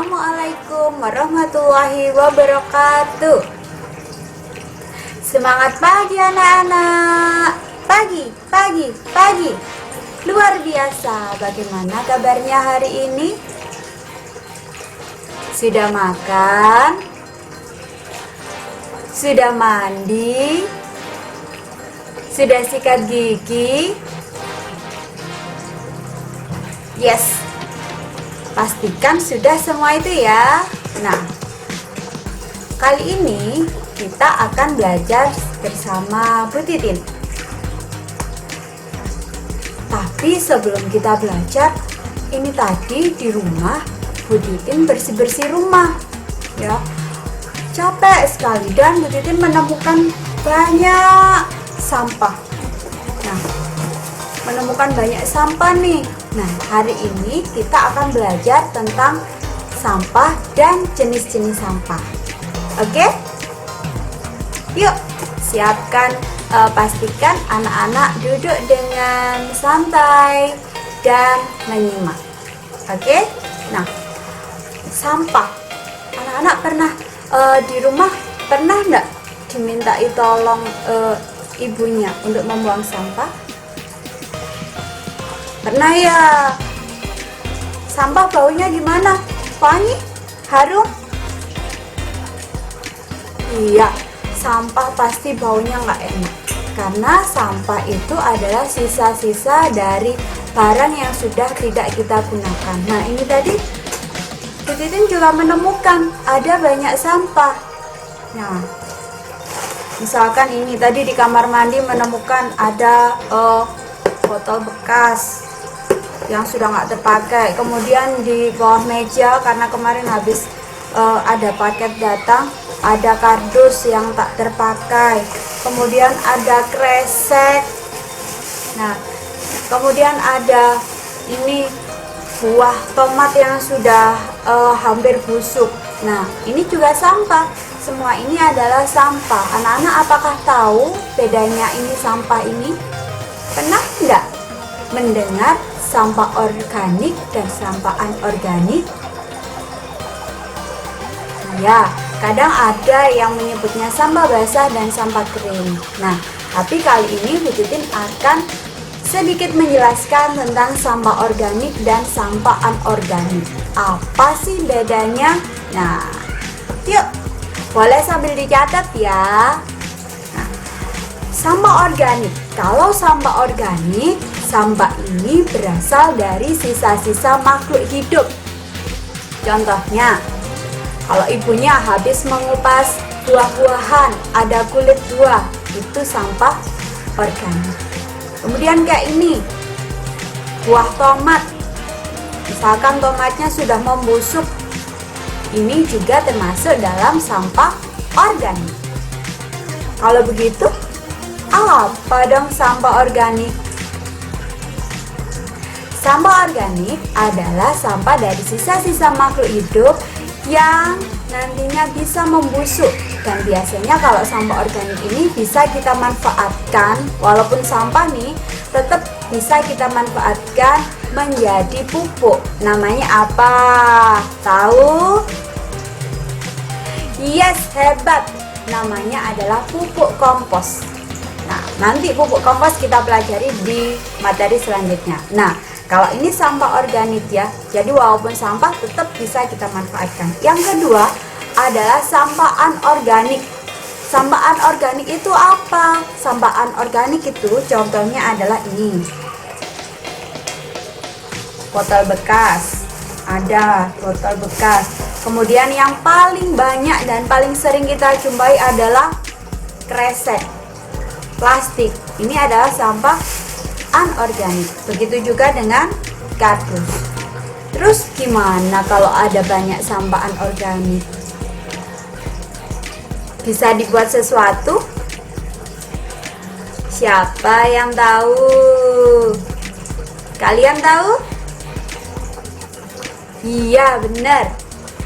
Assalamualaikum warahmatullahi wabarakatuh. Semangat pagi anak-anak. Pagi. Luar biasa. Bagaimana kabarnya hari ini? Sudah makan? Sudah mandi? Sudah sikat gigi? Yes. Pastikan sudah semua itu ya. Nah, kali ini kita akan belajar bersama Bu Titin. Tapi sebelum kita belajar, ini tadi di rumah Bu Titin bersih-bersih rumah. Ya, capek sekali dan Bu Titin menemukan banyak sampah. Nah, menemukan banyak sampah nih. Nah, hari ini kita akan belajar tentang sampah dan jenis-jenis sampah. Oke? Yuk, siapkan, pastikan anak-anak duduk dengan santai dan menyimak. Oke? Nah, sampah. Anak-anak pernah di rumah pernah nggak dimintai tolong ibunya untuk membuang sampah? Pernah ya? Sampah baunya gimana? Wangi? Harum? Iya, sampah pasti baunya nggak enak. Karena sampah itu adalah sisa-sisa dari barang yang sudah tidak kita gunakan. Nah, ini tadi Bu Titin juga menemukan ada banyak sampah. Nah, misalkan ini tadi di kamar mandi menemukan ada botol bekas yang sudah nggak terpakai. Kemudian di bawah meja karena kemarin habis ada paket datang, ada kardus yang tak terpakai. Kemudian ada kresek. Nah, kemudian ada ini buah tomat yang sudah hampir busuk. Nah, ini juga sampah. Semua ini adalah sampah. Anak-anak apakah tahu bedanya ini sampah ini? Pernah nggak mendengar sampah organik dan sampah anorganik? Ya, kadang ada yang menyebutnya sampah basah dan sampah kering. Nah, tapi kali ini Bu Titin akan sedikit menjelaskan tentang sampah organik dan sampah anorganik. Apa sih bedanya? Nah, yuk, boleh sambil dicatat ya. Nah, sampah organik. Kalau sampah organik, sampah ini berasal dari sisa-sisa makhluk hidup. Contohnya, kalau ibunya habis mengupas buah-buahan, ada kulit buah, itu sampah organik. Kemudian kayak ini, buah tomat. Misalkan tomatnya sudah membusuk, ini juga termasuk dalam sampah organik. Kalau begitu, apa dong sampah organik? Sampah organik adalah sampah dari sisa-sisa makhluk hidup yang nantinya bisa membusuk. Dan biasanya kalau sampah organik ini bisa kita manfaatkan, walaupun sampah nih tetap bisa kita manfaatkan menjadi pupuk. Namanya apa? Tahu? Yes, hebat! Namanya adalah pupuk kompos. Nah, nanti pupuk kompos kita pelajari di materi selanjutnya. Nah, kalau ini sampah organik ya, jadi walaupun sampah tetap bisa kita manfaatkan. Yang kedua adalah sampah anorganik. Sampah anorganik itu apa? Sampah anorganik itu contohnya adalah ini. Botol bekas. Ada botol bekas. Kemudian yang paling banyak dan paling sering kita jumpai adalah kresek, plastik. Ini adalah sampah anorganik. Begitu juga dengan kardus. Terus gimana kalau ada banyak sampah anorganik? Bisa dibuat sesuatu? Siapa yang tahu? Kalian tahu? Iya, benar.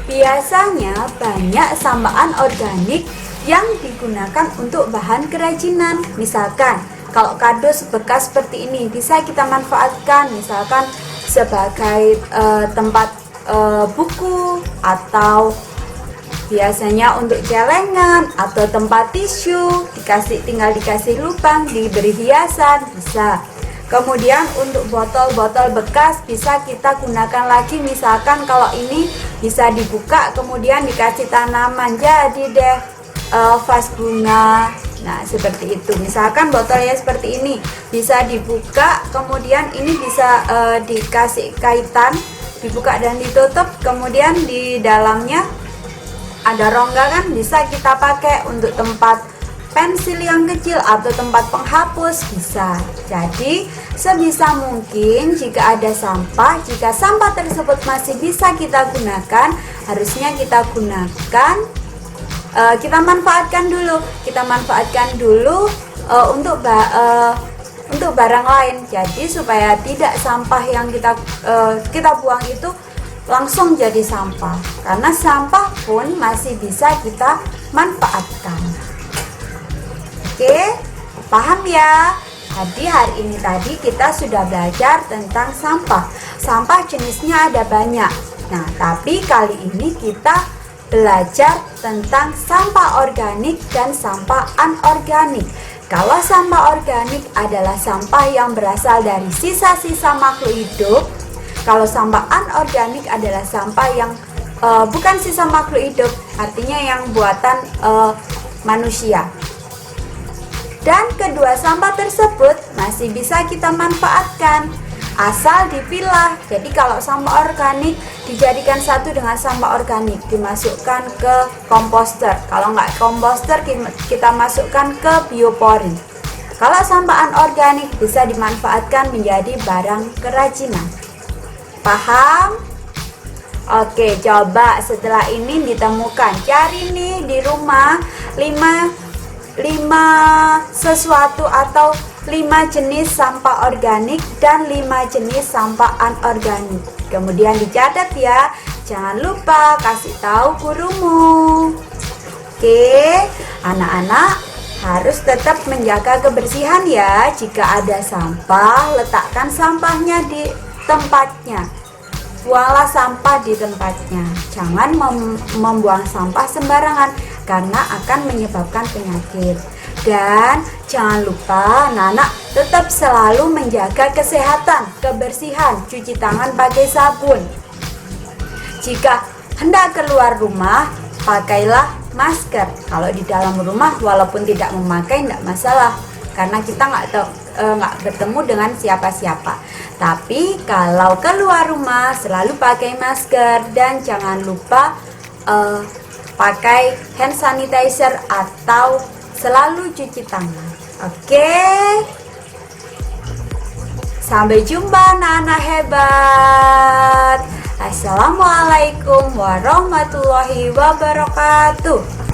Biasanya banyak sampah anorganik yang digunakan untuk bahan kerajinan. Misalkan kalau kardus bekas seperti ini bisa kita manfaatkan misalkan sebagai tempat buku, atau biasanya untuk celengan atau tempat tisu, tinggal dikasih lubang, diberi hiasan, bisa. Kemudian untuk botol-botol bekas bisa kita gunakan lagi, misalkan kalau ini bisa dibuka kemudian dikasih tanaman, jadi deh vas bunga. Nah seperti itu, misalkan botolnya seperti ini bisa dibuka, kemudian ini bisa dikasih kaitan, dibuka dan ditutup, kemudian di dalamnya ada rongga kan, bisa kita pakai untuk tempat pensil yang kecil atau tempat penghapus, bisa. Jadi sebisa mungkin jika ada sampah, jika sampah tersebut masih bisa kita gunakan, harusnya kita gunakan, kita manfaatkan dulu untuk barang lain. Jadi supaya tidak sampah yang kita buang itu langsung jadi sampah, karena sampah pun masih bisa kita manfaatkan. Oke, paham ya? Jadi hari ini kita sudah belajar tentang sampah. Sampah jenisnya ada banyak. Nah, tapi kali ini kita belajar tentang sampah organik dan sampah anorganik. Kalau sampah organik adalah sampah yang berasal dari sisa-sisa makhluk hidup. Kalau sampah anorganik adalah sampah yang bukan sisa makhluk hidup, artinya yang buatan manusia. Dan kedua sampah tersebut masih bisa kita manfaatkan asal dipilah. Jadi kalau sampah organik dijadikan satu dengan sampah organik, dimasukkan ke komposter. Kalau nggak komposter, kita masukkan ke biopori. Kalau sampah anorganik bisa dimanfaatkan menjadi barang kerajinan. Paham? Oke, coba setelah ini ditemukan, cari nih di rumah 5 sesuatu atau 5 jenis sampah organik dan 5 jenis sampah anorganik. Kemudian dicatat ya, jangan lupa kasih tahu gurumu. Oke, anak-anak harus tetap menjaga kebersihan ya. Jika ada sampah, letakkan sampahnya di tempatnya. Buanglah sampah di tempatnya. Jangan membuang sampah sembarangan, karena akan menyebabkan penyakit. Dan jangan lupa anak-anak tetap selalu menjaga kesehatan, kebersihan, cuci tangan pakai sabun. Jika hendak keluar rumah, pakailah masker. Kalau di dalam rumah walaupun tidak memakai tidak masalah, karena kita nggak bertemu dengan siapa-siapa. Tapi kalau keluar rumah selalu pakai masker, dan jangan lupa pakai hand sanitizer atau selalu cuci tangan. Oke? Sampai jumpa anak-anak hebat. Assalamualaikum warahmatullahi wabarakatuh.